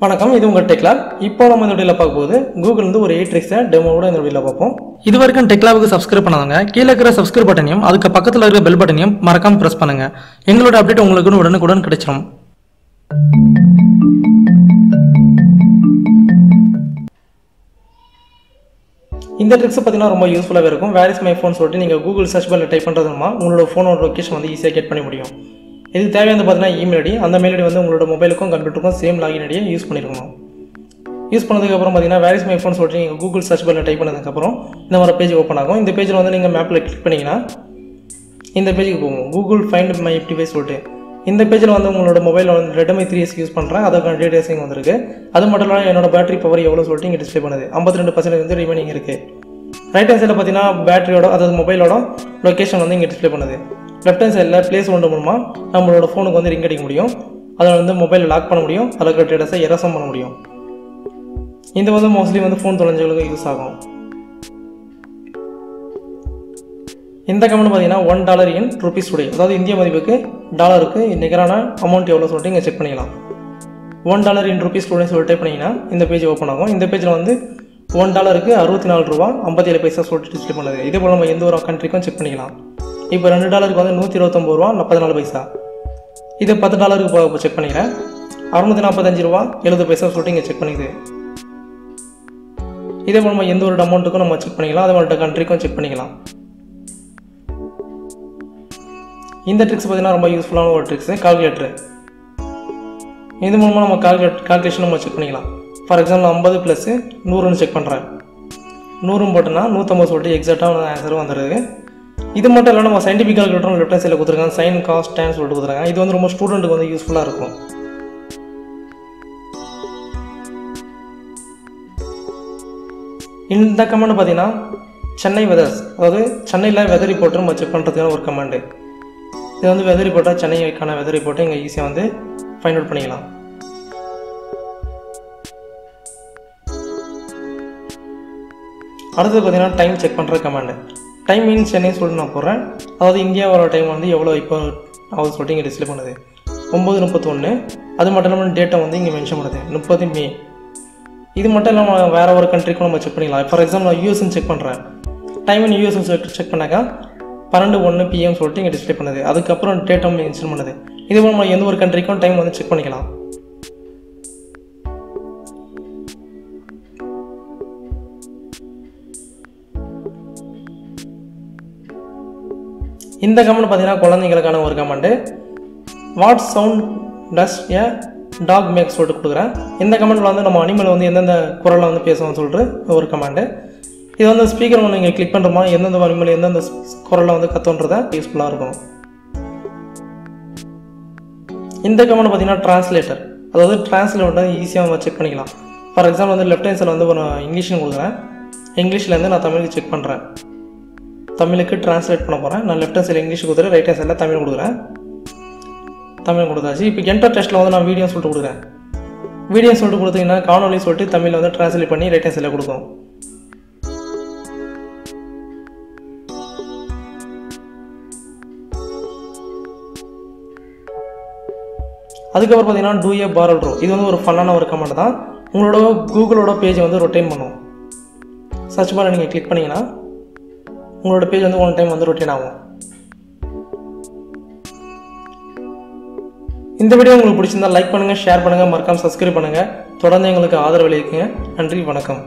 வணக்கம், இது உங்கள் டெக்லாப். இப்போ நம்ம இந்த வீடியோவில் பார்க்க போது கூகுள் வந்து ஒரு 8 ட்ரிக்ஸை டெமோவோட இந்த வீடியோவில் பார்ப்போம். இது வரைக்கும் டெக்லாவுக்கு சப்ஸ்கிரைப் பண்ணாதவங்க கீழே இருக்கிற சப்ஸ்கிரைப் பட்டனையும் அதுக்கு பக்கத்தில் இருக்கிற பெல் பட்டனையும் மறக்காம பிரஸ் பண்ணுங்க. எங்களோட அப்டேட் உங்களுக்கு உடனுக்குடன் கிடைச்சிடும். இந்த ட்ரிக்ஸ் பார்த்தீங்கன்னா ரொம்ப யூஸ்ஃபுல்லாக இருக்கும். வேர் இஸ் மை ஃபோன் சொல்லிட்டு நீங்கள் கூகுள் சர்ச் பாரில் டைப் பண்ணுறதுமா உங்களோட ஃபோனோட லொக்கேஷன் வந்து ஈஸியாக கெட் பண்ண முடியும். இதுக்கு தேவையான பார்த்தீங்கன்னா இமெயில் ஐடி, அந்த மெயில் ஐடி வந்து உங்களோட மொபைலுக்கும் கம்ப்யூட்டருக்கும் சேம் லாகின் ஐடியை யூஸ் பண்ணியிருக்கணும். யூஸ் பண்ணதுக்கப்புறம் பார்த்தீங்கன்னா வேர் இஸ் மை ஃபோன் சொல்லிட்டு நீங்கள் கூகுள் சர்ச் பாரில் டைப் பண்ணதுக்கப்புறம் இந்த மாதிரி பேஜ் ஓப்பன் ஆகும். இந்த பேஜில் வந்து நீங்கள் மேப்பில் கிளிக் பண்ணிங்கன்னா இந்த பேஜுக்கு போகும். கூகுள் ஃபைண்ட் மை டிவைஸ் சொல்லிட்டு இந்த பேஜில் வந்து உங்களோட மொபைலில் வந்து Redmi 3S யூஸ் பண்ணுறேன், அதுக்கான டீடைல்ஸிங் வந்திருக்கு. அது மட்டும் இல்லாமல் என்னோட பேட்டரி பவர் எவ்வளோ சொல்லிட்டு இங்கே டிஸ்பிளே பண்ணுது. 52% வந்து ரிமைனிங் இருக்குது. ரைட் ஹேண்ட் சைடில் பார்த்தீங்கன்னா பேட்டரியோட அதாவது மொபைலோட லொக்கேஷன் வந்து இங்கே டிஸ்பிளே பண்ணுது. லெஃப்ட் ஹேண்ட் சைடில் ப்ளேஸ் ஒன்று மூலமாக நம்மளோட ஃபோனுக்கு வந்து ரிங் அடிக்க முடியும். அதில் வந்து மொபைலில் லாக் பண்ண முடியும், அதில் இருக்கிற டேட்டாஸை எரசம் பண்ண முடியும். இந்த வந்து மோஸ்ட்லி வந்து ஃபோன் தொலைஞ்சவங்களுக்கு யூஸ் ஆகும். இந்த கமெண்ட் பார்த்தீங்கன்னா $1 இன் ருபீஸ் டுடே, அதாவது இந்திய மதிப்புக்கு டாலருக்கு நிகரான அமௌண்ட் எவ்வளோ சொல்லிட்டு இங்கே செக் பண்ணிக்கலாம். $1 இன் ருபீஸ் டுடே சொல்லிட்டு டைப் பண்ணிங்கன்னா இந்த பேஜ் ஓப்பன் ஆகும். இந்த பேஜில் வந்து $1க்கு 64 ரூபா 57 பைசா சொல்லிட்டு டிஸ்பிளே பண்ணுது. இதே போல் நம்ம எந்த ஒரு கண்ட்ரிக்கும் செக் பண்ணிக்கலாம். இப்போ $2க்கு வந்து 129 ரூபா 14 பைசா. இது $10க்கு செக் பண்ணிக்கிறேன். 645 ரூபா 70 பைசா சொல்லிட்டு இங்கே செக் பண்ணிக்குது. இதே போல் நம்ம எந்த ஒரு அமௌண்ட்டுக்கும் நம்ம செக் பண்ணிக்கலாம், அதே மாதிரி கண்ட்ரிக்கும் செக் பண்ணிக்கலாம். இந்த ட்ரிக்ஸ் பார்த்தீங்கன்னா ரொம்ப யூஸ்ஃபுல்லான ஒரு ட்ரிக்ஸு. கால்குலேட்டரு இது மூலமாக நம்ம கால்குலேஷன் நம்ம செக் பண்ணிக்கலாம். ஃபார் எக்ஸாம்பிள் 50 + 100ன்னு செக் பண்ணுறேன். 100 போட்டோன்னா 150 சொல்லிட்டு எக்ஸாக்டாக ஆன்சர் வந்துடுது. இது மட்டும் இல்லை, நம்ம சயின்டிஃபிக் கால்குலேட்டரும் லெஃப்ட் ஹேண்ட் சைடில் கொடுத்துருக்காங்க. சைன் காஸ் டேன் சொல்லிட்டு கொடுத்துருக்காங்க. இது வந்து ரொம்ப ஸ்டூடெண்ட்டுக்கு வந்து யூஸ்ஃபுல்லாக இருக்கும். இந்த கமெண்ட் பார்த்தீங்கன்னா சென்னை வெதர்ஸ், அதாவது சென்னையில் வெதர் ரிப்போர்ட்டு நம்ம செக் பண்ணுறதுக்கான ஒரு கமெண்டு. இது வந்து வெதர் ரிப்போர்ட்டாக சென்னைக்கான வெதர் ரிப்போர்ட்டை இங்கே ஈஸியாக வந்து ஃபைண்ட் அவுட் பண்ணிக்கலாம். அடுத்தது பார்த்தீங்கன்னா டைம் செக் பண்ணுற கமெண்டு. டைம் இன் சென்னை சொல்லிட்டு நான் போடுறேன். அதாவது இந்தியாவோட டைம் வந்து எவ்வளோ இப்போ ஆகுது சொல்லிட்டு இங்கே டிஸ்பிளே பண்ணுது. 9:31. அது மட்டும் இல்லாமல் டேட்டை வந்து இங்கே மென்ஷன் பண்ணுது 30 மே. இது மட்டும் இல்லாமல் வேறு ஒரு கண்ட்ரிக்கும் நம்ம செக் பண்ணிக்கலாம். ஃபார் எக்ஸாம்பிள் நான் யூஎஸ்ன்னு செக் பண்ணுறேன். டைம் இன் யூஎஸ்ன்னு செக் பண்ணாக்கா 12:01 PM சொல்லிட்டு இங்கே டிஸ்பிளே பண்ணுது. அதுக்கப்புறம் டேட்டா மென்ஷன் பண்ணுது. இது போல் நம்ம எந்த ஒரு கண்ட்ரிக்கும் டைம் வந்து செக் பண்ணிக்கலாம். இந்த கமெண்ட் பார்த்தீங்கன்னா குழந்தைங்களுக்கான ஒரு comment. What sound does a dog make சொல்லிட்டு கொடுக்குறேன். இந்த கமெண்ட்டில் வந்து நம்ம அனிமல் வந்து எந்தெந்த குரலில் வந்து பேசுவோம்னு சொல்லிட்டு ஒரு கமெண்ட். இது வந்து ஸ்பீக்கர் ஒன்று நீங்கள் கிளிக் பண்ணுறோமா எந்தெந்த அனிமல் எந்தெந்த குரலில் வந்து கற்றுன்றதை யூஸ்ஃபுல்லாக இருக்கும். இந்த கமெண்ட் பார்த்தீங்கன்னா டிரான்ஸ்லேட்டர், அதாவது டிரான்ஸ்லேட் வந்து ஈஸியாக நம்ம செக் பண்ணிக்கலாம். ஃபார் எக்ஸாம்பிள் வந்து லெஃப்ட் ஹேண்ட் சைடில் வந்து ஒரு இங்கிலீஷ்னு கொடுக்குறேன். இங்கிலீஷ்லேருந்து நான் தமிழுக்கு செக் பண்ணுறேன். தமிழுக்கு டிரான்ஸ்லேட் பண்ண போகிறேன். நான் லெஃப்ட் ஹேண்ட் சைடில் இங்கிலீஷ் கொடுக்குறேன், ரைட் ஹேண்ட் சைடில் தமிழ் கொடுக்குறேன். தமிழ் கொடுத்தாச்சு. இப்போ என்டர் டெஸ்ட்டில் வந்து நான் வீடியோ சொல்லிட்டு கொடுக்குறேன். வீடியோ சொல்லிட்டு கொடுத்தீங்கன்னா காணொலி சொல்லிட்டு தமிழில் வந்து டிரான்ஸ்லேட் பண்ணி ரைட் ஹேண்ட் சைடில் கொடுக்கும். அதுக்கப்புறம் பார்த்தீங்கன்னா டூ ஏ பாரல் ரோ. இது வந்து ஒரு ஃபன்னான ஒரு கமெண்ட் தான். உங்களோட கூகுளோட பேஜை வந்து ரொட்டேட் பண்ணும். சர்ச் பாரை நீங்கள் கிளிக் பண்ணிங்கன்னா உங்களோட பேஜ் வந்து ஒன் டைம் வந்து ரொட்டேட் ஆகும். இந்த வீடியோ உங்களுக்கு பிடிச்சிருந்தா லைக் பண்ணுங்கள், ஷேர் பண்ணுங்கள், மறக்காம சப்ஸ்கிரைப் பண்ணுங்கள். தொடர்ந்து எங்களுக்கு ஆதரவு அளிக்குங்க. நன்றி, வணக்கம்.